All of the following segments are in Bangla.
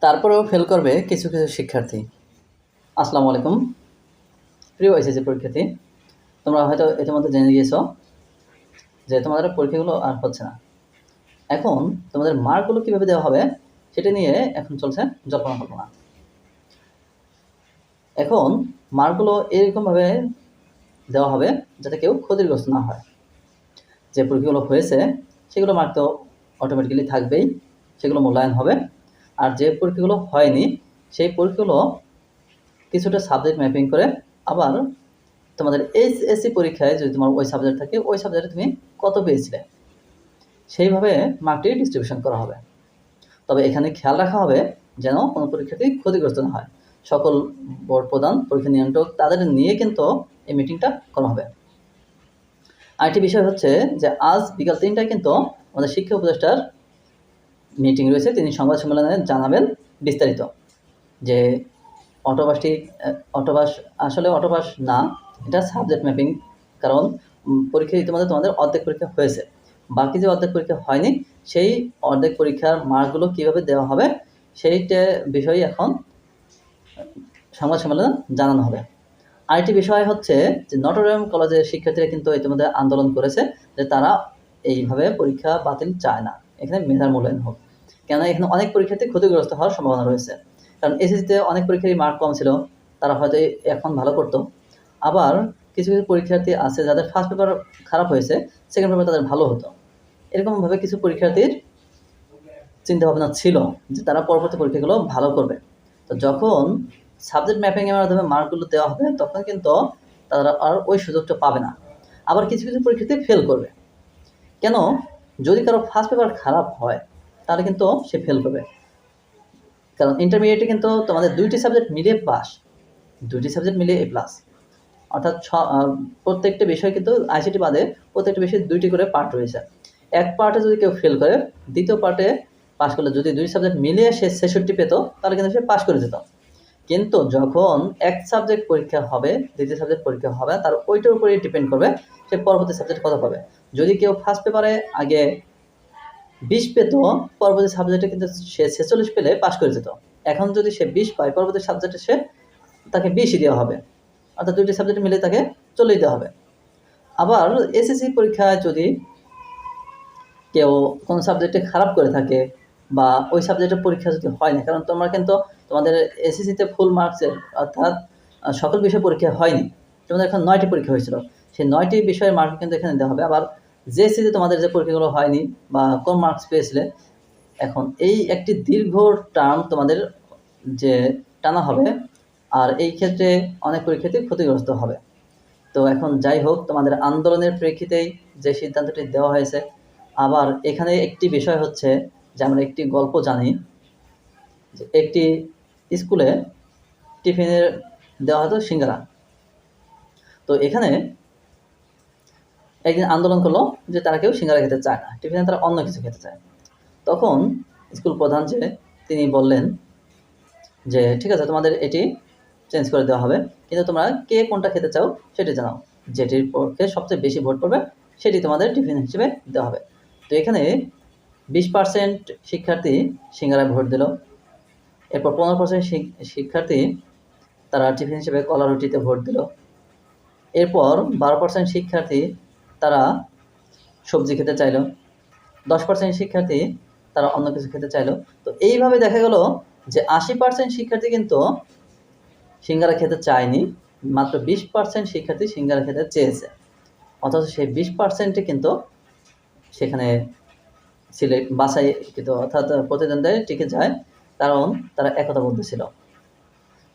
তারপরেও ফেল করবে কিছু কিছু শিক্ষার্থী। আসসালামু আলাইকুম প্রিয় এসএসসি পরীক্ষার্থী, তোমরা হয়তো ইতিমধ্যে জেনে গিয়েছো যে তোমাদের পরীক্ষাগুলো আর হচ্ছে না। এখন তোমাদের মার্কগুলো কীভাবে দেওয়া হবে সেটা নিয়ে এখন চলছে জল্পনা কল্পনা। এখন মার্কগুলো এরকমভাবে দেওয়া হবে যাতে কেউ ক্ষতিগ্রস্ত না হয়। যে পরীক্ষাগুলো হয়েছে সেগুলো মার্ক তো অটোমেটিক্যালি থাকবেই, সেগুলো মূল্যায়ন হবে। আর যে পরীক্ষাগুলো হয়নি সেই পরীক্ষাগুলো কিছুটা সাবজেক্ট ম্যাপিং করে আবার তোমাদের এইচএসসি পরীক্ষায় যদি তোমার ওই সাবজেক্ট থাকে ওই সাবজেক্টে তুমি কত পেয়েছিলে সেইভাবে মার্কটি ডিস্ট্রিবিউশন করা হবে। তবে এখানে খেয়াল রাখা হবে যেন কোনো পরীক্ষার্থী ক্ষতিগ্রস্ত না হয়। সকল বোর্ড প্রধান, পরীক্ষা নিয়ন্ত্রক তাদের নিয়ে কিন্তু এই মিটিংটা করা হবে। আরেকটি বিষয় হচ্ছে যে আজ বিকাল 3টায় কিন্তু আমাদের শিক্ষা উপদেষ্টার মিটিং রয়েছে। তিনি সংবাদ সম্মেলনে জানাবেন বিস্তারিত যে অটোপাস আসলে অটোপাস না, এটা সাবজেক্ট ম্যাপিং। কারণ পরীক্ষা ইতিমধ্যে তোমাদের অর্ধেক পরীক্ষা হয়েছে, বাকি যে অর্ধেক পরীক্ষা হয়নি সেই অর্ধেক পরীক্ষার মার্কগুলো কীভাবে দেওয়া হবে সেইটা বিষয়ে এখন সংবাদ সম্মেলনে জানানো হবে। আরেকটি বিষয় হচ্ছে যে নটরডেম কলেজের শিক্ষার্থীরা কিন্তু ইতিমধ্যে আন্দোলন করেছে যে তারা এইভাবে পরীক্ষা বাতিল চায় না, এখানে মেধার মূল্যায়ন হোক। কেন এখানে অনেক পরীক্ষার্থী ক্ষতিগ্রস্ত হওয়ার সম্ভাবনা রয়েছে। কারণ এসএসসিতে অনেক পরীক্ষারই মার্ক কম ছিল, তারা হয়তো এখন ভালো করতো। আবার কিছু কিছু পরীক্ষার্থী আছে যাদের ফার্স্ট পেপার খারাপ হয়েছে, সেকেন্ড পেপার তাদের ভালো হতো। এরকমভাবে কিছু পরীক্ষার্থীর চিন্তাভাবনা ছিল যে তারা পরবর্তী পরীক্ষাগুলো ভালো করবে। তো যখন সাবজেক্ট ম্যাপিংয়ের মাধ্যমে মার্কগুলো দেওয়া হবে তখন কিন্তু তারা আর ওই সুযোগটা পাবে না। আবার কিছু কিছু পরীক্ষার্থী ফেল করবে। কেন? যদি কারো ফার্স্ট পেপার খারাপ হয় তাহলে কিন্তু সে ফেল করবে। কারণ ইন্টারমিডিয়েটে কিন্তু তোমাদের 2টি সাবজেক্ট মিলিয়ে পাস, 2টি সাবজেক্ট মিলিয়ে A+, অর্থাৎ প্রত্যেকটা বিষয় কিন্তু আইসিটি বাদে প্রত্যেকটা বিষয়ে 2টি করে পার্ট রয়েছে। এক পার্টে যদি কেউ ফেল করে দ্বিতীয় পার্টে পাস করলে যদি 2 সাবজেক্ট মিলিয়ে সে 66 পেত তাহলে কিন্তু সে পাস করে যেত। কিন্তু যখন এক সাবজেক্ট পরীক্ষা হবে, দ্বিতীয় সাবজেক্ট পরীক্ষা হবে, তার ওইটার উপরেই ডিপেন্ড করবে সে পরবর্তী সাবজেক্ট কত পাবে। যদি কেউ ফার্স্ট পেপারে আগে 20 পেত, পরবর্তী সাবজেক্টে কিন্তু সে 46 পেলে পাস করে যেত। এখন যদি সে 20 পায় পরবর্তী সাবজেক্টে তাকে 20ই দেওয়া হবে, অর্থাৎ 2টি সাবজেক্ট মিলে তাকে 40 দেওয়া হবে। আবার এসএসসি পরীক্ষায় যদি কেউ কোনো সাবজেক্টে খারাপ করে থাকে বা ওই সাবজেক্টের পরীক্ষা যদি হয় না, কারণ তোমরা কিন্তু তোমাদের এসএসসিতে ফুল মার্কসের অর্থাৎ সকল বিষয় পরীক্ষা হয়নি, তোমাদের এখন 9টি পরীক্ষা হয়েছিল, সেই 9টি বিষয়ের মার্ক কিন্তু এখানে দেওয়া হবে। আবার জেএসসিতে তোমাদের যে পরীক্ষাগুলো হয়নি বা কম মার্কস পেয়েছিলে, এখন এই একটি দীর্ঘ টার্ম তোমাদের যে টানা হবে, আর এই ক্ষেত্রে অনেক পরীক্ষার্থী ক্ষতিগ্রস্ত হবে। তো এখন যাই হোক, তোমাদের আন্দোলনের প্রেক্ষিতেই যে সিদ্ধান্তটি দেওয়া হয়েছে। আবার এখানে একটি বিষয় হচ্ছে যে আমরা একটি গল্প জানি যে একটি স্কুলে টিফিনের দেওয়া হতো সিঙ্গারা। তো এখানে একদিন আন্দোলন করলো যে তারা কেউ সিঙ্গারা খেতে চায় না, টিফিনে তারা অন্য কিছু খেতে চায়। তখন স্কুল প্রধান যে তিনি বললেন যে ঠিক আছে, তোমাদের এটি চেঞ্জ করে দেওয়া হবে, কিন্তু তোমরা কে কোনটা খেতে চাও সেটি জানাও, যেটির পক্ষে সবচেয়ে বেশি ভোট পড়বে সেটি তোমাদের টিফিন হিসেবে দেওয়া হবে। তো এখানে 20% শিক্ষার্থী সিঙ্গারায় ভোট দিল, এরপর 15% শিক্ষার্থী তারা টিফিন হিসেবে কলা রুটিতে ভোট দিল, এরপর 12% শিক্ষার্থী তারা সবজি খেতে চাইল, 10% শিক্ষার্থী তারা অন্য কিছু খেতে চাইল। তো এইভাবে দেখা গেল যে 80% শিক্ষার্থী কিন্তু সিঙ্গারা খেতে চায়নি, মাত্র 20% শিক্ষার্থী সিঙ্গারা খেতে চেয়েছে। অথচ সেই 20%ই কিন্তু সেখানে বাছাই কিন্তু অর্থাৎ প্রতিদ্বন্দ্বিতায় টিকে যায়, কারণ তারা একতাবদ্ধ ছিল।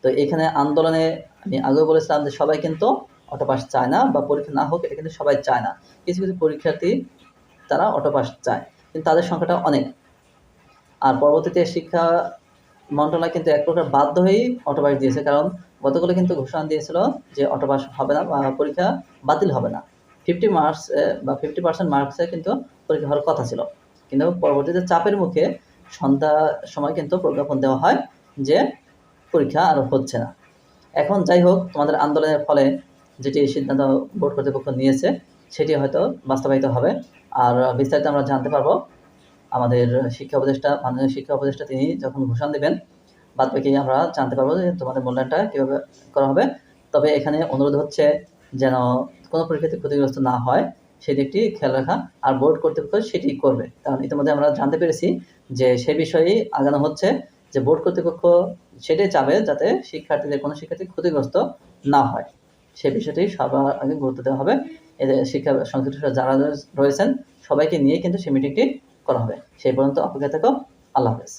তো এখানে আন্দোলনে আমি আগেও বলেছিলাম যে সবাই কিন্তু অটোপাস চায় না বা পরীক্ষা না হোক, এটা কিন্তু সবাই চায় না। কিছু কিছু পরীক্ষার্থী তারা অটোপাস চায়, কিন্তু তাদের সংখ্যাটা অনেক। আর পরবর্তীতে শিক্ষা মন্ত্রণালয় কিন্তু এক প্রকার বাধ্য হয়েই অটোপাস দিয়েছে, কারণ গতকালে কিন্তু ঘোষণা দিয়েছিল যে অটোপাস হবে না বা পরীক্ষা বাতিল হবে না। 50 মার্কস বা 50% মার্কসে কিন্তু পরীক্ষা হওয়ার কথা ছিল, কিন্তু পরবর্তীতে চাপের মুখে সন্ধ্যার সময় কিন্তু প্রজ্ঞাপন দেওয়া হয় যে পরীক্ষা আর হচ্ছে না। এখন যাই হোক, তোমাদের আন্দোলনের ফলে যেটি সিদ্ধান্ত বোর্ড কর্তৃপক্ষ নিয়েছে সেটি হয়তো বাস্তবায়িত হবে। আর বিস্তারিত আমরা জানতে পারবো আমাদের শিক্ষা উপদেষ্টা, মাননীয় শিক্ষা উপদেষ্টা তিনি যখন ঘোষণা দেবেন বাদ বাকি আমরা জানতে পারবো যে তোমাদের মূল্যায়নটা কীভাবে করা হবে। তবে এখানে অনুরোধ হচ্ছে যেন কোনো পরীক্ষার্থী ক্ষতিগ্রস্ত না হয় সেই দিকটি খেয়াল রাখা, আর বোর্ড কর্তৃপক্ষ সেটি করবে। কারণ ইতিমধ্যে আমরা জানতে পেরেছি যে সে বিষয়েই আগানো হচ্ছে, যে বোর্ড কর্তৃপক্ষ সেটাই চাবে যাতে কোনো শিক্ষার্থী ক্ষতিগ্রস্ত না হয়। সে বিষয়টি সবার আগে গুরুত্ব দেওয়া হবে। এদের শিক্ষা সংশ্লিষ্ট যারা রয়েছেন সবাইকে নিয়ে কিন্তু সেই মিটিংটি করা হবে। সেই পর্যন্ত অপেক্ষায় থাকো। আল্লাহ হাফেজ।